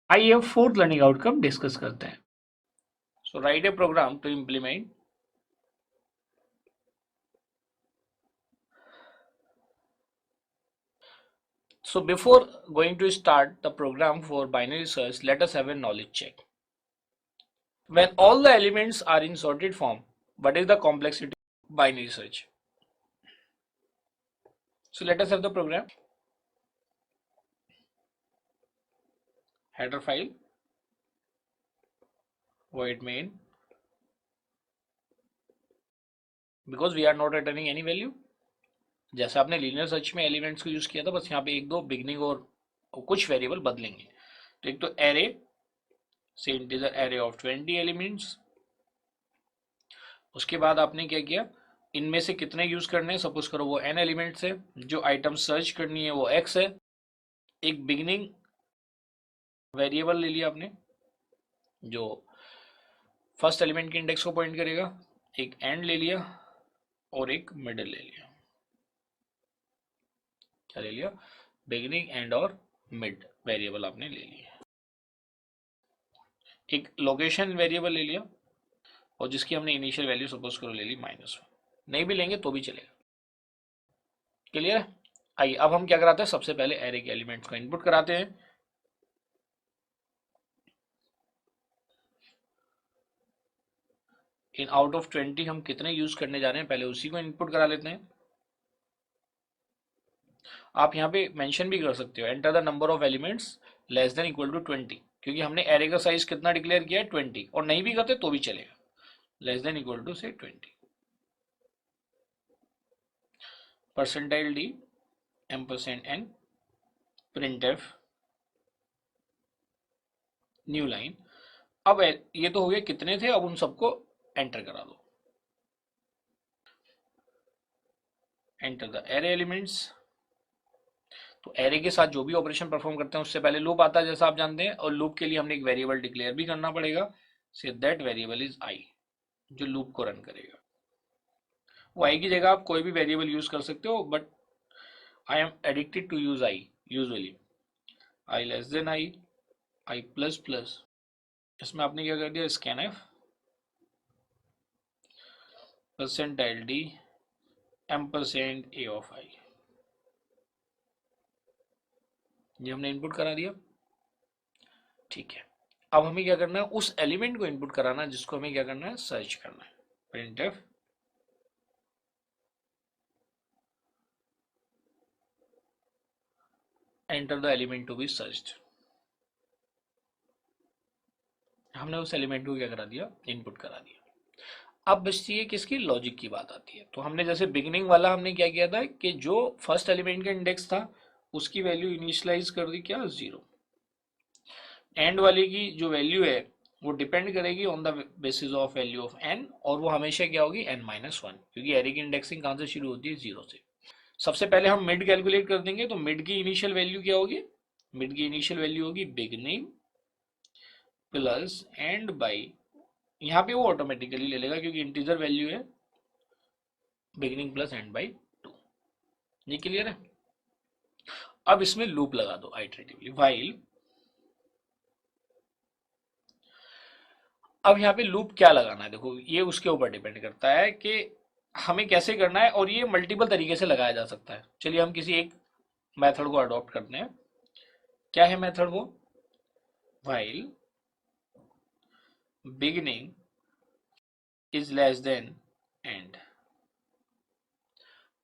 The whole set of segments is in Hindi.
आइए अब फोर्थ लर्निंग आउटकम डिस्कस करते हैं। So write a program to implement So before going to start the program for binary search, let us have a knowledge check. When all the elements are in sorted form, what is the complexity of binary search? So let us have the program. Header file, void main, because we are not returning any value. जैसा आपने लीनियर सर्च में एलिमेंट्स को यूज किया था, बस यहाँ पे एक दो बिगनिंग और कुछ वेरिएबल बदलेंगे। तो एक तो एरे से इंटीजर एरे ऑफ 20 एलिमेंट्स। उसके बाद आपने क्या किया, इनमें से कितने यूज करने हैं, सपोज करो वो n एलिमेंट्स है, जो आइटम सर्च करनी है वो x है। एक बिगनिंग वेरिएबल ले लिया आपने जो फर्स्ट एलिमेंट के इंडेक्स को पॉइंट करेगा, एक एंड ले लिया और एक मिडिल ले लिया। क्या ले लिया, बिगनिंग एंड और मिड वेरिएबल आपने ले लिया। एक लोकेशन वेरिएबल ले लिया और जिसकी हमने इनिशियल वैल्यू सपोज करो ले ली -1, नहीं भी लेंगे तो भी चलेगा। क्लियर है। आइए अब हम क्या कराते हैं, सबसे पहले एरे के एलिमेंट्स को इनपुट कराते हैं। इन आउट ऑफ 20 हम कितने यूज करने जा रहे हैं, पहले उसी को इनपुट करा लेते हैं। आप यहाँ पे मेंशन भी कर सकते हो, enter the number of elements less than equal to 20, क्योंकि हमने एरे का साइज कितना डिक्लेयर किया है 20, और नहीं भी करते तो भी चलेगा, लेस देन इक्वल टू से 20। Percentile D ampersand n print f new line. अब ये तो हो गया कितने थे, अब उन सबको एंटर करा दो। Enter the array elements. तो एरे के साथ जो भी ऑपरेशन परफॉर्म करते हैं उससे पहले लूप आता है, जैसा आप जानते हैं, और लूप के लिए हमने एक वेरिएबल डिक्लेयर भी करना पड़ेगा। Say that variable is I, जो लूप को रन करेगा। वो आई की जगह आप कोई भी वेरिएबल यूज कर सकते हो, but I am addicted to use I usually. I less than I plus plus, इसमें आपने क्या कर दिया, scan F percentile D ampersand A of I, ये हमने इनपुट करा दिया। ठीक है, अब हमें क्या करना है, उस एलिमेंट को इनपुट कराना है जिसको हमें क्या करना है, सर्च करना है। Printf enter the element to be searched. हमने उस एलिमेंट को क्या करा दिया, इनपुट करा दिया। अब बचती है किसकी, लॉजिक की बात आती है। तो हमने जैसे बिगिनिंग वाला हमने क्या किया था कि जो फर्स्ट एलिमेंट का इंडेक्स था उसकी वैल्यू इनिशियलाइज कर दी क्या, 0। एंड वाले की जो वैल्यू है वो डिपेंड करेगी on the basis of value of n, और वो हमेशा क्या होगी, n-1, क्योंकि एरे की इंडेक्सिंग कहां से शुरू होती है, 0 से। सबसे पहले हम मिड कैलकुलेट कर देंगे, तो मिड की इनिशियल वैल्यू क्या होगी, मिड की इनिशियल वैल्यू होगी बिगनिंग प्लस एंड बाई, यहाँ पे वो ऑटोमेटिकली ले लेगा क्योंकि इंटीजर वैल्यू है बिगिनिंग प्लस एंड बाई 2। ये क्लियर है। अब इसमें लूप लगा दो आइटरेटिवली, व्हाइल। अब यहाँ पे लूप क्या लगाना है, देखो ये उसके ऊपर डिपेंड करता है कि हमें कैसे करना है, और ये मल्टीपल तरीके से लगाया जा सकता है। चलिए हम किसी एक मेथड को अडॉप्ट करते हैं। क्या है मेथड वो, while beginning is less than and.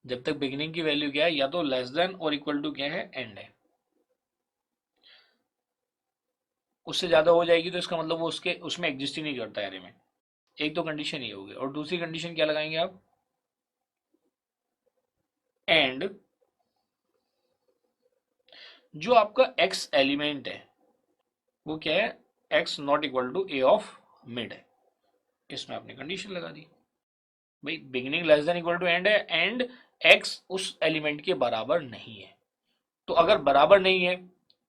जब तक बिगिनिंग की वैल्यू क्या है, या तो लेस देन और इक्वल टू क्या है, एंड है। उससे ज्यादा हो जाएगी तो इसका मतलब वो उसके उसमें एग्जिस्ट ही नहीं करता एरे में। एक तो कंडीशन ये होगी, और दूसरी कंडीशन क्या लगाएंगे आप, एंड जो आपका x एलिमेंट है वो क्या है, x not equal to a of mid है। इसमें आपने कंडीशन लगा दी, भाई beginning less than equal to end है, एंड x उस एलिमेंट के बराबर नहीं है। तो अगर बराबर नहीं है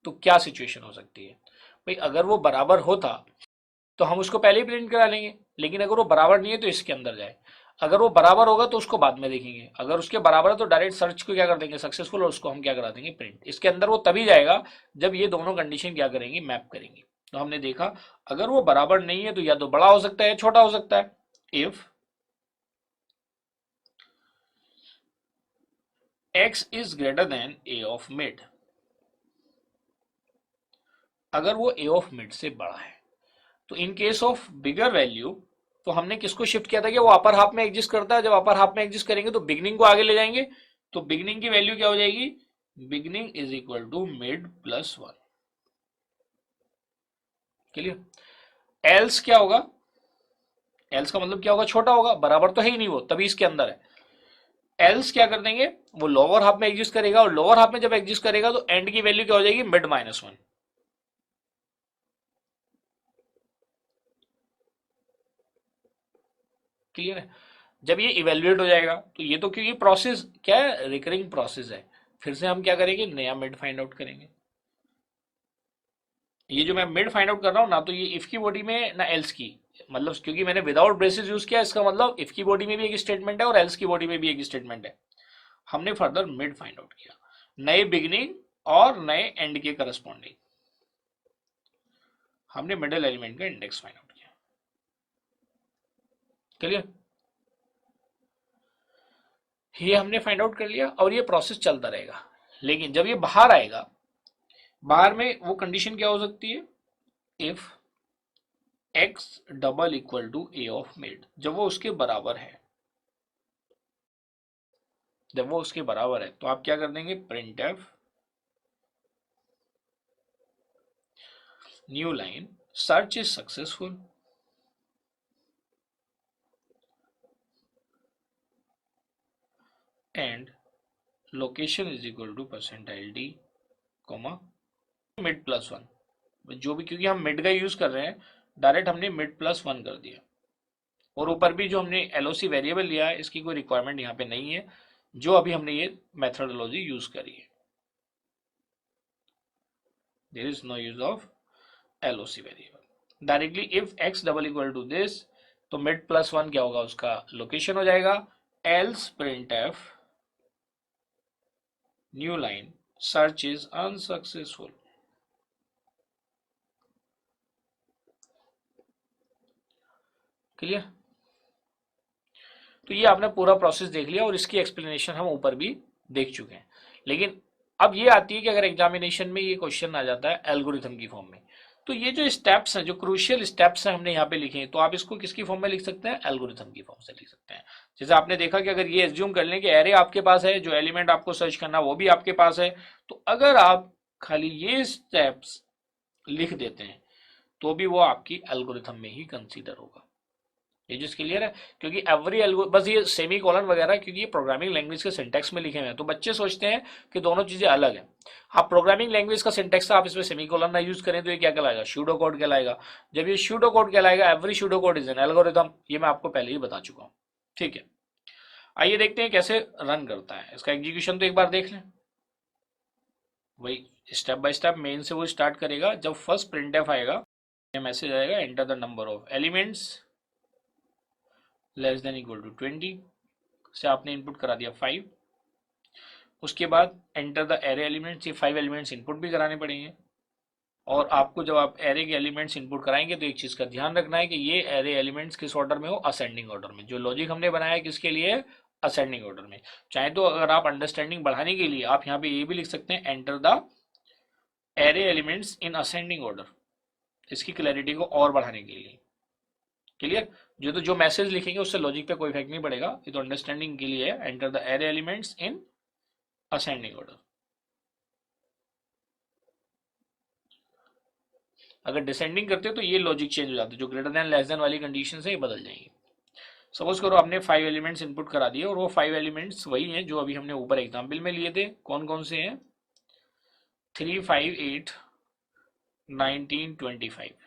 तो क्या सिचुएशन हो सकती है, भाई अगर वो बराबर होता तो हम उसको पहले ही प्रिंट करा लेंगे, लेकिन अगर वो बराबर नहीं है तो इसके अंदर जाए। अगर वो बराबर होगा तो उसको बाद में देखेंगे, अगर उसके बराबर है तो डायरेक्ट सर्च को क्या कर देंगे सक्सेसफुल, और उसको हम क्या करा देंगे प्रिंट। इसके अंदर वो तभी जाएगा जब ये दोनों कंडीशन क्या करेंगी, मैप करेंगी। तो हमने देखा अगर वो बराबर नहीं है तो या तो बड़ा हो सकता है छोटा हो सकता है। If x is greater than a of mid, अगर वो a ऑफ मिड से बड़ा है, तो इन केस ऑफ बिगर वैल्यू तो हमने किसको शिफ्ट किया था कि वो अपर हाफ में एग्जिस्ट करता है, जब अपर हाफ में एग्जिस्ट करेंगे तो बिगनिंग को आगे ले जाएंगे, तो बिगनिंग की वैल्यू क्या हो जाएगी, beginning is equal to mid plus 1। Clear. Else क्या होगा, एल्स का मतलब क्या होगा, छोटा होगा, बराबर तो है ही नहीं वो, तभी इसके अंदर है। एल्स क्या कर देंगे, वो लोअर हाफ में एग्जिस्ट करेगा, और लोअर हाफ में जब एग्जिस्ट करेगा तो एंड की वैल्यू क्या हो जाएगी, मिड माइनस 1। क्लियर है। जब ये इवेल्युएट हो जाएगा तो ये तो, क्योंकि प्रोसेस क्या है, रिकरिंग प्रोसेस है, फिर से हम क्या करेंगे, नया मिड फाइंड आउट करेंगे। ये जो मैं मिड फाइंड आउट कर रहा हूं ना, तो ये इफ की बॉडी में ना एल्स की, मतलब क्योंकि मैंने विदाउट ब्रेसेस यूज किया, इसका मतलब इफ की बॉडी में भी एक स्टेटमेंट है और एल्स की बॉडी में भी एक स्टेटमेंट है। हमने फर्दर मिड फाइंड आउट किया, नए बिगिनिंग और नए एंड के करस्पॉन्डिंग हमने मिडिल एलिमेंट का इंडेक्स फाइंड आउट किया। क्लियर। ये हमने फाइंड आउट कर लिया और ये प्रोसेस चलता रहेगा। लेकिन जब ये बाहर आएगा, बाहर में वो कंडीशन क्या हो सकती है, if x double equal to a of mid, जब वो उसके बराबर है, जब वो उसके बराबर है तो आप क्या कर देंगे, print f new line search is successful and location is equal to percentile D comma mid plus 1। जो भी, क्योंकि हम मिड का यूज कर रहे हैं, डायरेक्ट हमने मिड प्लस 1 कर दिया। और ऊपर भी जो हमने एलओसी वेरिएबल लिया है, इसकी कोई रिक्वायरमेंट यहाँ पे नहीं है, जो अभी हमने ये मेथडोलॉजी यूज करी है, there is no use of LOC variable. Directly if x double equal to this, तो मिड प्लस 1 क्या होगा, उसका लोकेशन हो जाएगा। Else print f new line search is unsuccessful. Clear. तो ये आपने पूरा प्रोसेस देख लिया और इसकी एक्सप्लेनेशन हम ऊपर भी देख चुके हैं। लेकिन अब ये आती है कि अगर एग्जामिनेशन में ये क्वेश्चन आ जाता है एल्गोरिथम की फॉर्म में, तो ये जो स्टेप्स हैं, जो क्रूशियल स्टेप्स हैं, हमने यहाँ पे लिखे हैं, तो आप इसको किसकी फॉर्म में लिख सकते हैं, एल्गोरिथम की फॉर्म से लिख सकते हैं। जैसे आपने देखा कि अगर ये एज्यूम कर लें कि एरे आपके पास है, जो एलिमेंट आपको सर्च करना वो भी आपके पास है, तो अगर आप खाली ये स्टेप्स लिख देते हैं तो भी वो आपकी एल्गोरिथम में ही कंसीडर होगा। ये चीज क्लियर है। क्योंकि एवरी बस ये सेमी कॉलन वगैरह, क्योंकि ये प्रोग्रामिंग लैंग्वेज के सिंटेक्स में लिखे हुए हैं, तो बच्चे सोचते हैं कि दोनों चीजें अलग हैं। आप प्रोग्रामिंग लैंग्वेज का सिंटेक्स आप इसमें सेमी कॉलन ना यूज करें तो ये क्या कहलाएगा, सूडो कोड कहलाएगा। जब ये सूडो कोड कहलाएगा, every pseudo code is an algorithm, ये मैं आपको पहले ही बता चुका हूँ। ठीक है, आइए देखते हैं कैसे रन करता है। इसका एग्जीक्यूशन तो एक बार देख लें। वही स्टेप बाय स्टेप मेन से वो स्टार्ट करेगा। जब फर्स्ट प्रिंटफ आएगा, मैसेज आएगा enter the number of elements less than equal to 20 से आपने इनपुट करा दिया 5। उसके बाद एंटर द एरे एलिमेंट्स, ये 5 एलिमेंट्स इनपुट भी कराने पड़ेंगे। और आपको जब आप एरे के एलिमेंट्स इनपुट कराएंगे तो एक चीज का ध्यान रखना है कि ये एरे एलिमेंट्स किस ऑर्डर में हो, असेंडिंग ऑर्डर में। जो लॉजिक हमने बनाया है किसके लिए, असेंडिंग ऑर्डर में। चाहे तो अगर आप अंडरस्टैंडिंग बढ़ाने के लिए आप यहाँ पे ये भी लिख सकते हैं enter the array elements in ascending order, इसकी क्लैरिटी को और बढ़ाने के लिए। क्लियर। जो मैसेज लिखेंगे उससे लॉजिक पे कोई इफेक्ट नहीं पड़ेगा, ये तो अंडरस्टैंडिंग के लिए है। Enter the array elements in ascending order. अगर डिसेंडिंग करते हो तो ये लॉजिक चेंज हो जाता है, जो ग्रेटर देन लेस देन वाली कंडीशन है ये बदल जाएंगी। सपोज करो आपने 5 एलिमेंट्स इनपुट करा दिए और वो 5 एलिमेंट्स वही हैं जो अभी हमने ऊपर एग्जाम्पल में लिए थे। कौन कौन से हैं, 3, 5, 8, 19, 25।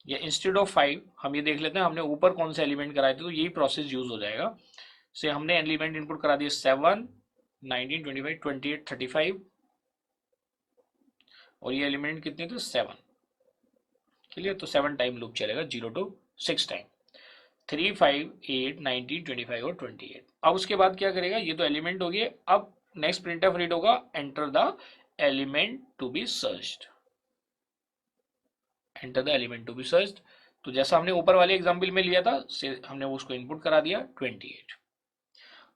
या इंस्टेड ऑफ 5 हम ये देख लेते हैं हमने ऊपर कौन से एलिमेंट कराए थे, तो यही प्रोसेस यूज हो जाएगा। से हमने एलिमेंट इनपुट करा दिए 7, 19, 25, 28, 35 और ये एलिमेंट कितने थे 7। क्लियर। तो 7 टाइम लूप चलेगा, 0 to 6 टाइम, 3, 5, 8, 19, 25 और 28। अब उसके बाद क्या करेगा, ये तो एलिमेंट हो गए। अब नेक्स्ट प्रिंटफ रीड होगा, enter the element to be searched, enter the element to be searched. तो जैसा हमने ऊपर वाले एग्जाम्पल में लिया था, हमने उसको इनपुट करा दिया 28।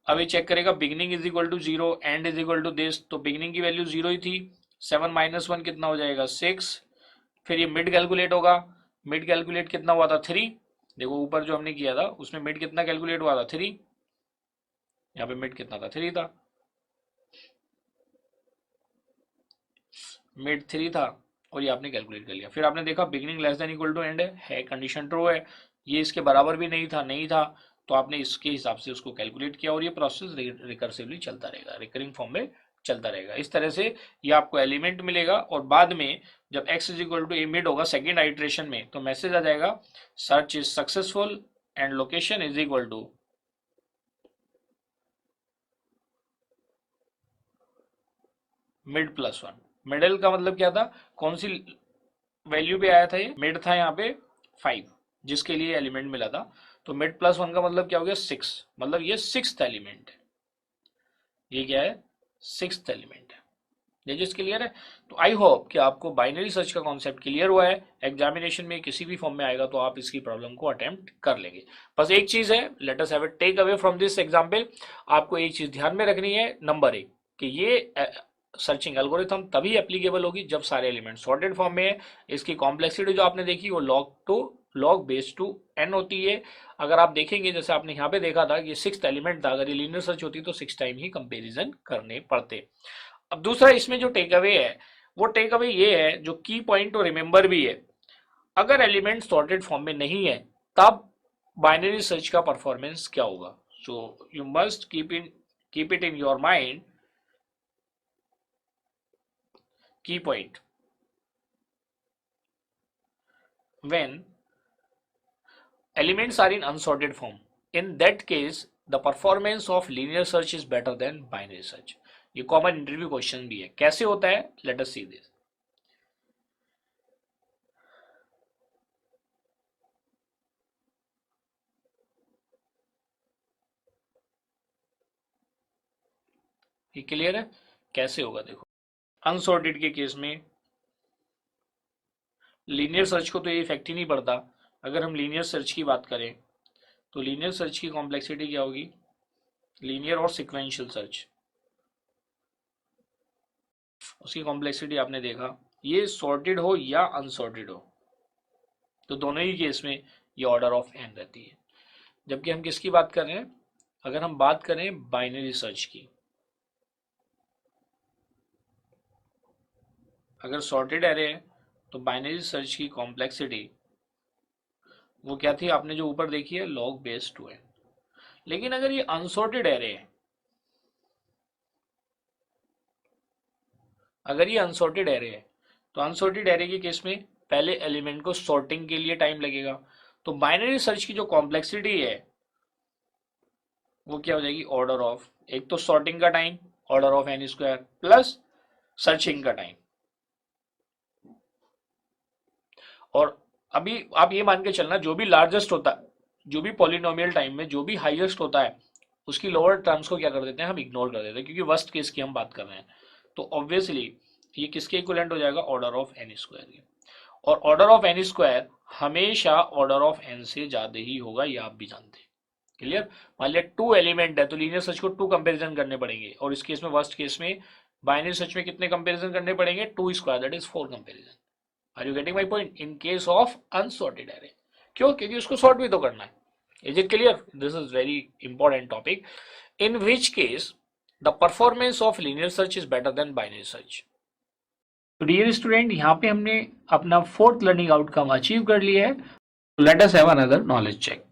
अब ये चेक करेगा beginning is equal to 0, end is equal to this. तो बिगिनिंग की वैल्यू 0 ही थी, 7 - 1 कितना हो जाएगा 6। फिर ये मिड कैलकुलेट होगा, मिड कैलकुलेट कितना हुआ था 3। देखो ऊपर जो हमने किया था उसमें मिड कितना कैलकुलेट हुआ था 3, यहाँ पे मिड कितना था 3 था, मिड 3 था और ये आपने कैलकुलेट कर लिया। फिर आपने देखा beginning less than equal to end है, कंडीशन ट्रू है, ये इसके बराबर भी नहीं था, तो आपने इसके हिसाब से उसको कैलकुलेट किया और ये प्रोसेस रिकर्सिवली चलता रहेगा, रिकरिंग फॉर्म में चलता रहेगा। इस तरह से ये आपको एलिमेंट मिलेगा और बाद में जब x is equal to a mid होगा सेकेंड आइट्रेशन में, तो मैसेज आ जाएगा search is successful and location is equal to mid +1। Middle का मतलब क्या था, कौन सी वैल्यू पे आया था, ये मिड था यहाँ पे 5 जिसके लिए एलिमेंट मिला था। तो मिड +1 का मतलब क्या हो गया 6, मतलब ये 6th एलिमेंट है, ये क्या है 6th एलिमेंट है। ये चीज क्लियर है। तो आई होप कि आपको बाइनरी सर्च का कॉन्सेप्ट क्लियर हुआ है। एग्जामिनेशन में किसी भी फॉर्म में आएगा तो आप इसकी प्रॉब्लम को अटेम्प्ट कर लेंगे। बस एक चीज है, let us have a take away from this example. आपको एक चीज ध्यान में रखनी है, नंबर 1 कि ये सर्चिंग एल्गोरिथम तभी एप्लीकेबल होगी जब सारे एलिमेंट सॉर्टेड फॉर्म में है। इसकी कॉम्प्लेक्सिटी जो आपने देखी वो log बेस टू n होती है। अगर आप देखेंगे जैसे आपने यहाँ पे देखा था कि 6th एलिमेंट था, अगर ये लीनियर सर्च होती तो 6 टाइम ही कंपेरिजन करने पड़ते। अब दूसरा इसमें जो टेक अवे है, वो टेक अवे ये है जो की पॉइंट और रिमेंबर भी है, अगर एलिमेंट सॉर्टेड फॉर्म में नहीं है तब बाइनरी सर्च का परफॉर्मेंस क्या होगा। So you must keep it in your mind, की point when elements are in unsorted form, in that case the performance of linear search is better than binary search। ये कॉमन इंटरव्यू क्वेश्चन भी है, कैसे होता है, लेट अस सी दिस। ये क्लियर है कैसे होगा। देखो अनसॉर्टेड के केस में लीनियर सर्च को तो ये इफेक्ट ही नहीं पड़ता। अगर हम लीनियर सर्च की बात करें तो लीनियर सर्च की कॉम्प्लेक्सिटी क्या होगी, लीनियर और सिक्वेंशियल सर्च, उसकी कॉम्प्लेक्सिटी आपने देखा, ये सॉर्टेड हो या अनसॉर्टेड हो तो दोनों ही केस में ये ऑर्डर ऑफ n रहती है। जबकि हम किसकी बात कर रहे हैं, अगर हम बात करें बाइनरी सर्च की, अगर सॉर्टेड एरे है तो बाइनरी सर्च की कॉम्प्लेक्सिटी वो क्या थी, आपने जो ऊपर देखी है log बेस 2n। लेकिन अगर ये अनसॉर्टेड एरे है, अगर ये अनसॉर्टेड एरे है तो अनसॉर्टेड एरे के केस में पहले एलिमेंट को सॉर्टिंग के लिए टाइम लगेगा। तो बाइनरी सर्च की जो कॉम्प्लेक्सिटी है वो क्या हो जाएगी, ऑर्डर ऑफ, एक तो सॉर्टिंग का time order of n square plus searching का टाइम। और अभी आप ये मान के चलना जो भी लार्जेस्ट होता है, जो भी पॉलिनोमियल टाइम में जो भी हाईएस्ट होता है उसकी लोअर टर्म्स को क्या कर देते हैं, हम इग्नोर कर देते हैं, क्योंकि वर्स्ट केस की हम बात कर रहे हैं। तो ऑब्वियसली ये किसके इक्विवेलेंट हो जाएगा, ऑर्डर ऑफ n स्क्वायर के। और ऑर्डर ऑफ n स्क्वायर हमेशा ऑर्डर ऑफ n से ज्यादा ही होगा, ये आप भी जानते हैं। क्लियर। मान लिया 2 एलिमेंट है तो लीनियर सर्च को 2 कंपेरिजन करने पड़ेंगे, और इस केस में वर्स्ट केस में बाइनरी सर्च में कितने कंपेरिजन करने पड़ेंगे, 2 square, that is 4 comparison. Are you getting my point, in case of unsorted array. क्यों, क्योंकि उसको सॉर्ट भी तो करना है। Is it clear, this is very important topic, in which case the performance of linear search is better than binary search. तो डियर स्टूडेंट, यहाँ पे हमने अपना 4th लर्निंग आउटकम अचीव कर लिया है। Let us have another knowledge check.